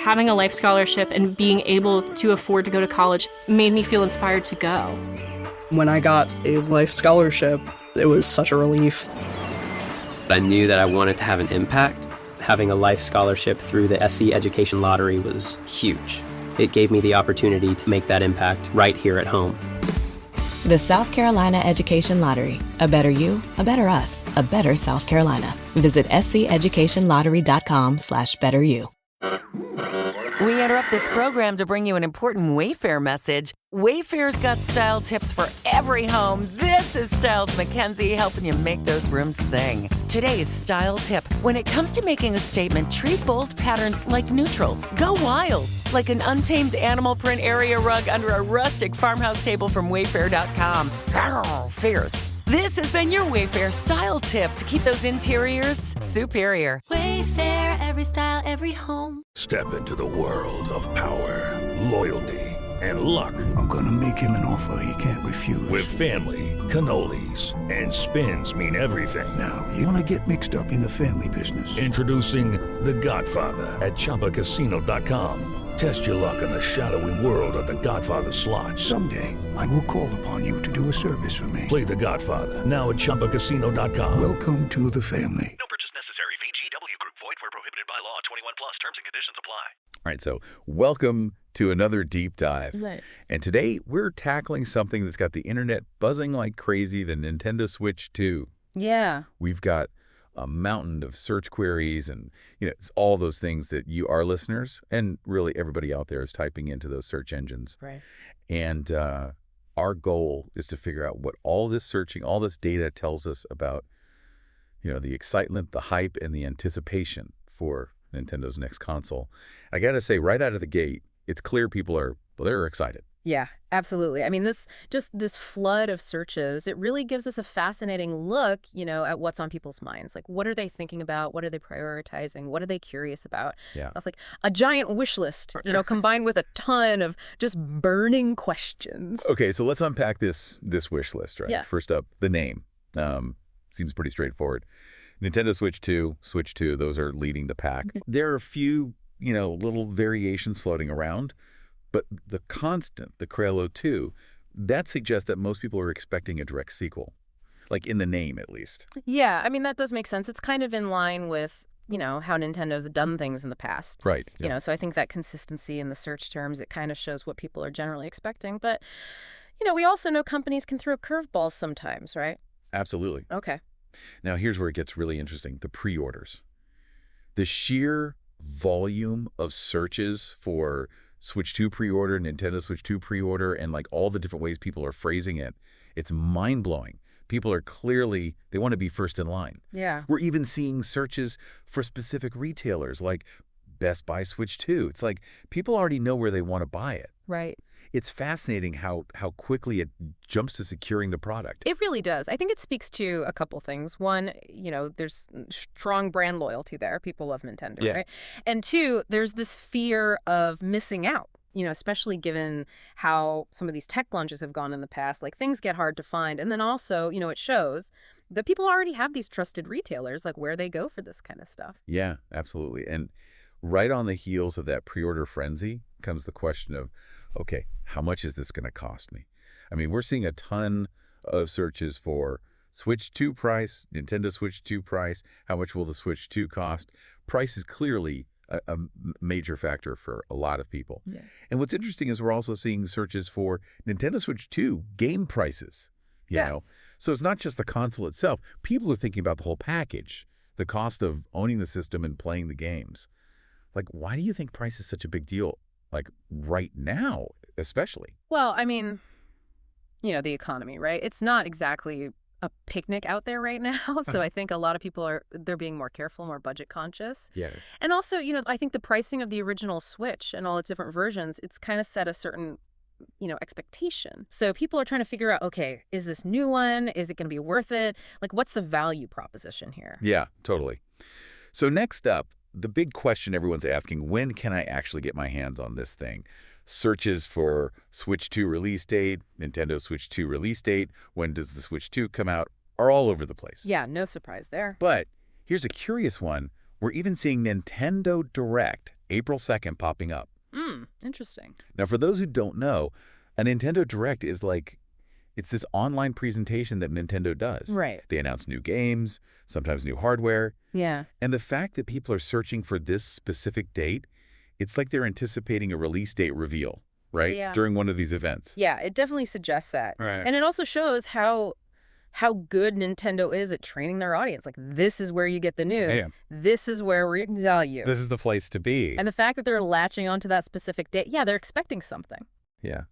having a life scholarship and being able to afford to go to college made me feel inspired to go. When I got a life scholarship, it was such a relief. I knew that I wanted to have an impact. Having a life scholarship through the SC Education Lottery was huge. It gave me the opportunity to make that impact right here at home. The South Carolina Education Lottery. A better you, a better us, a better South Carolina. Visit sceducationlottery.com/betteryou. We interrupt this program to bring you an important Wayfair message. Wayfair's got style tips for every home. This is Styles McKenzie helping you make those rooms sing. Today's style tip. When it comes to making a statement, treat bold patterns like neutrals. Go wild, like an untamed animal print area rug under a rustic farmhouse table from Wayfair.com. Arr, fierce. This has been your Wayfair style tip to keep those interiors superior. Wayfair, every style, every home. Step into the world of power, loyalty, and luck. I'm gonna make him an offer he can't refuse. With family, cannolis, and spins mean everything. Now, you wanna get mixed up in the family business. Introducing The Godfather at ChumbaCasino.com. Test your luck in the shadowy world of The Godfather slot. Someday, I will call upon you to do a service for me. Play The Godfather now at ChumbaCasino.com. Welcome to the family. No purchase necessary. VGW Group. Void where prohibited by law. 21 plus. Terms and conditions apply. All right, so welcome to another deep dive. Right. And today we're tackling something that's got the internet buzzing like crazy, the Nintendo Switch 2. Yeah. We've got a mountain of search queries and, it's all those things that you, our listeners, and really everybody out there is typing into those search engines. Right. And our goal is to figure out what all this searching, all this data tells us about, the excitement, the hype, and the anticipation for Nintendo's next console. I got to say, right out of the gate, it's clear they're excited. Yeah, absolutely. I mean, this flood of searches, it really gives us a fascinating look, at what's on people's minds. Like, what are they thinking about? What are they prioritizing? What are they curious about? Yeah. That's like a giant wish list, combined with a ton of just burning questions. Okay, so let's unpack this wish list, right? Yeah. First up, the name. Seems pretty straightforward. Nintendo Switch 2, Switch 2, those are leading the pack. There are a few, little variations floating around. But the constant, the Crello 2, that suggests that most people are expecting a direct sequel, like in the name at least. Yeah, I mean, that does make sense. It's kind of in line with, how Nintendo's done things in the past. Right. Yeah. So I think that consistency in the search terms, it kind of shows what people are generally expecting. But, we also know companies can throw curveballs sometimes, right? Absolutely. Okay. Now, here's where it gets really interesting. The pre-orders. The sheer volume of searches for Switch 2 pre-order, Nintendo Switch 2 pre-order, and like all the different ways people are phrasing it, it's mind-blowing. People are clearly, they want to be first in line. Yeah. We're even seeing searches for specific retailers like Best Buy Switch 2. It's like people already know where they want to buy it. Right. It's fascinating how quickly it jumps to securing the product. It really does. I think it speaks to a couple things. One, there's strong brand loyalty there. People love Nintendo, right? And two, there's this fear of missing out, especially given how some of these tech launches have gone in the past. Like, things get hard to find. And then also, it shows that people already have these trusted retailers, like where they go for this kind of stuff. Yeah, absolutely. And right on the heels of that pre-order frenzy comes the question of, okay, how much is this going to cost me? I mean, we're seeing a ton of searches for Switch 2 price, Nintendo Switch 2 price, how much will the Switch 2 cost? Price is clearly a major factor for a lot of people. Yeah. And what's interesting is we're also seeing searches for Nintendo Switch 2 game prices, you know? So it's not just the console itself. People are thinking about the whole package, the cost of owning the system and playing the games. Like, why do you think price is such a big deal? Like right now, especially. Well, I mean, the economy, right? It's not exactly a picnic out there right now. So I think a lot of people they're being more careful, more budget conscious. Yeah. And also, I think the pricing of the original Switch and all its different versions, it's kind of set a certain, expectation. So people are trying to figure out, okay, is this new one? Is it going to be worth it? Like, what's the value proposition here? Yeah, totally. So next up, the big question everyone's asking, when can I actually get my hands on this thing? Searches for Switch 2 release date, Nintendo Switch 2 release date, when does the Switch 2 come out, are all over the place. Yeah, no surprise there. But here's a curious one. We're even seeing Nintendo Direct April 2nd popping up. Interesting. Now, for those who don't know, a Nintendo Direct is it's this online presentation that Nintendo does. Right. They announce new games, sometimes new hardware. Yeah. And the fact that people are searching for this specific date, it's like they're anticipating a release date reveal, right? Yeah. During one of these events. Yeah, it definitely suggests that. Right. And it also shows how good Nintendo is at training their audience. Like, this is where you get the news. Yeah. This is where we're going to tell you. This is the place to be. And the fact that they're latching onto that specific date, yeah, they're expecting something. Yeah.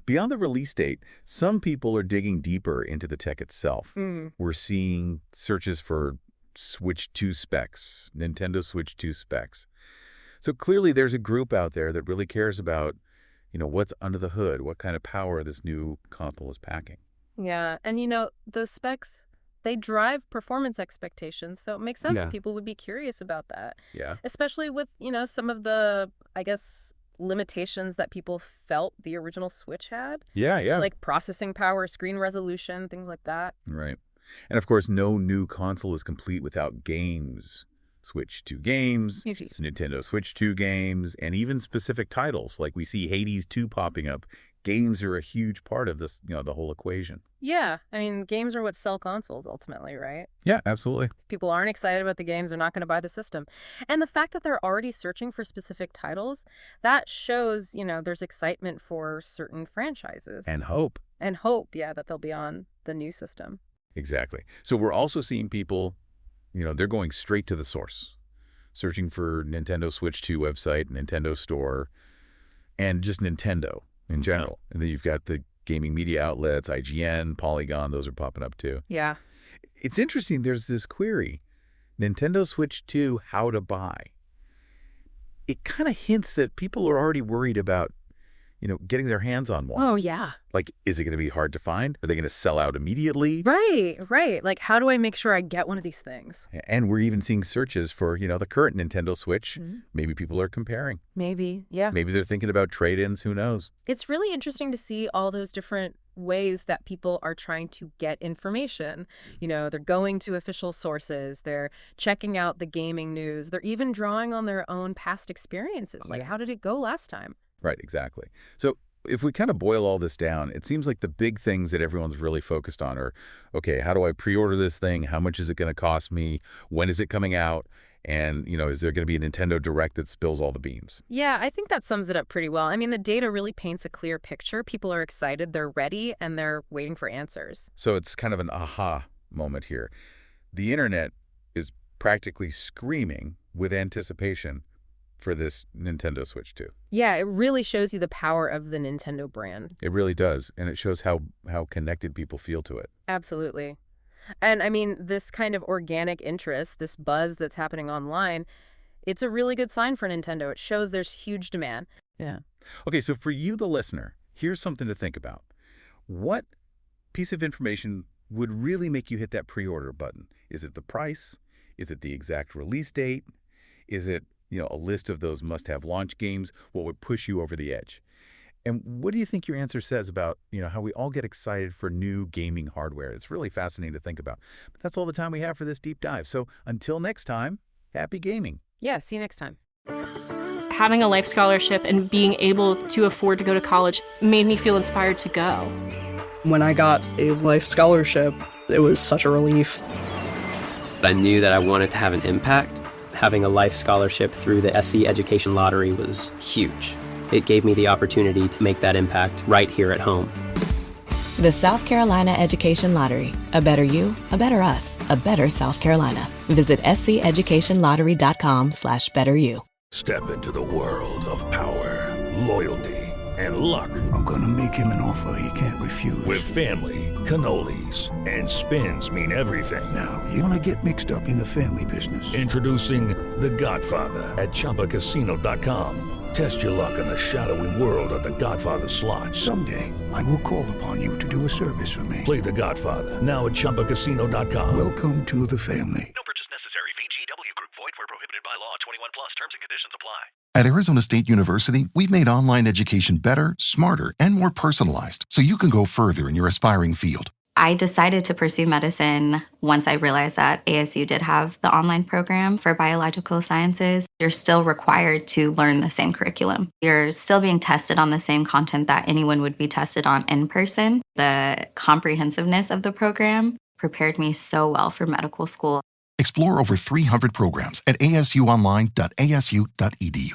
Beyond the release date, some people are digging deeper into the tech itself. We're seeing searches for Switch 2 specs, Nintendo Switch 2 specs. So clearly there's a group out there that really cares about, what's under the hood, what kind of power this new console is packing. Yeah, and those specs, they drive performance expectations, so it makes sense that people would be curious about that. Yeah. Especially with, some of the, I guess, limitations that people felt the original Switch had. Yeah. Like processing power, screen resolution, things like that. Right. And of course, no new console is complete without games. Switch 2 games, Nintendo Switch 2 games, and even specific titles. Like we see Hades 2 popping up. Games are a huge part of this, the whole equation. Yeah. I mean, games are what sell consoles ultimately, right? Yeah, absolutely. If people aren't excited about the games, they're not going to buy the system. And the fact that they're already searching for specific titles, that shows, there's excitement for certain franchises. And hope. And hope, yeah, that they'll be on the new system. Exactly. So we're also seeing people, they're going straight to the source, searching for Nintendo Switch 2 website, Nintendo Store, and just Nintendo in general. And then you've got the gaming media outlets, IGN, Polygon, those are popping up too. Yeah. It's interesting, there's this query, Nintendo Switch 2, how to buy. It kind of hints that people are already worried about, getting their hands on one. Oh, yeah. Like, is it going to be hard to find? Are they going to sell out immediately? Right. Like, how do I make sure I get one of these things? And we're even seeing searches for, the current Nintendo Switch. Maybe people are comparing. Maybe, yeah. Maybe they're thinking about trade-ins, who knows? It's really interesting to see all those different ways that people are trying to get information. They're going to official sources, they're checking out the gaming news, they're even drawing on their own past experiences. Like, how did it go last time? Right, exactly. So if we kind of boil all this down, it seems like the big things that everyone's really focused on are, okay, how do I pre-order this thing? How much is it going to cost me? When is it coming out? And, is there going to be a Nintendo Direct that spills all the beans? Yeah, I think that sums it up pretty well. I mean, the data really paints a clear picture. People are excited, they're ready, and they're waiting for answers. So it's kind of an aha moment here. The internet is practically screaming with anticipation for this Nintendo Switch 2. Yeah, it really shows you the power of the Nintendo brand. It really does, and it shows how connected people feel to it. Absolutely. And I mean, this kind of organic interest, this buzz that's happening online, it's a really good sign for Nintendo. It shows there's huge demand. Yeah. Okay, so for you, the listener, here's something to think about. What piece of information would really make you hit that pre-order button? Is it the price? Is it the exact release date? Is it a list of those must-have launch games? What would push you over the edge? And what do you think your answer says about, how we all get excited for new gaming hardware? It's really fascinating to think about. But that's all the time we have for this deep dive. So until next time, happy gaming. Yeah, see you next time. Having a life scholarship and being able to afford to go to college made me feel inspired to go. When I got a life scholarship, it was such a relief. I knew that I wanted to have an impact. Having a life scholarship through the SC Education Lottery was huge. It gave me the opportunity to make that impact right here at home. The South Carolina Education Lottery. A better you, a better us, a better South Carolina. Visit sceducationlottery.com/betteryou. Step into the world of power, loyalty, and luck. I'm gonna make him an offer he can't refuse. With family, cannolis, and spins mean everything. Now, you wanna get mixed up in the family business. Introducing The Godfather at ChumbaCasino.com. Test your luck in the shadowy world of The Godfather slot. Someday, I will call upon you to do a service for me. Play The Godfather now at ChumbaCasino.com. Welcome to the family. No purchase necessary. VGW Group. Void where prohibited by law. 21 plus. Terms and conditions apply. At Arizona State University, we've made online education better, smarter, and more personalized so you can go further in your aspiring field. I decided to pursue medicine once I realized that ASU did have the online program for biological sciences. You're still required to learn the same curriculum. You're still being tested on the same content that anyone would be tested on in person. The comprehensiveness of the program prepared me so well for medical school. Explore over 300 programs at asuonline.asu.edu.